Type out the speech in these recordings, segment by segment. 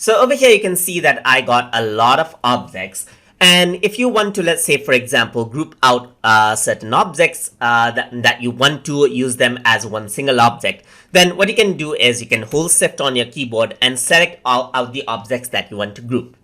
So over here, you can see that I got a lot of objects. And if you want to, let's say, for example, group out certain objects that you want to use them as one single object, then what you can do is you can hold Shift on your keyboard and select all out the objects that you want to group.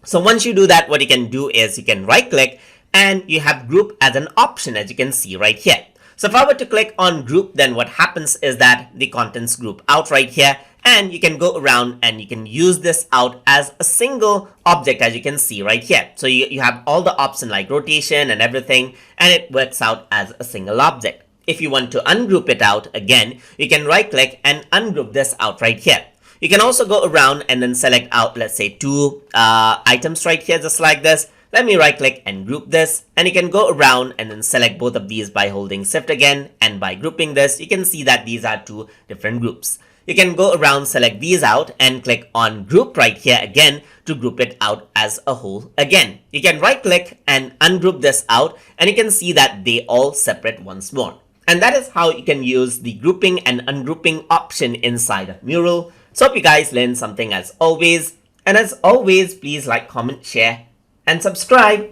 So once you do that, what you can do is you can right click and you have group as an option, as you can see right here. So if I were to click on group, then what happens is that the contents group out right here, and you can go around and you can use this out as a single object, as you can see right here. So you have all the options like rotation and everything, and it works out as a single object. If you want to ungroup it out, again, you can right click and ungroup this out right here. You can also go around and then select out, let's say, two items right here, just like this. Let me right click and group this, and you can go around and then select both of these by holding Shift again, and by grouping this, you can see that these are two different groups. You can go around, select these out, and click on group right here again to group it out as a whole again. You can right click and ungroup this out, and you can see that they all separate once more. And that is how you can use the grouping and ungrouping option inside of Mural. So hope you guys learned something as always. And as always, please like, comment, share, and subscribe.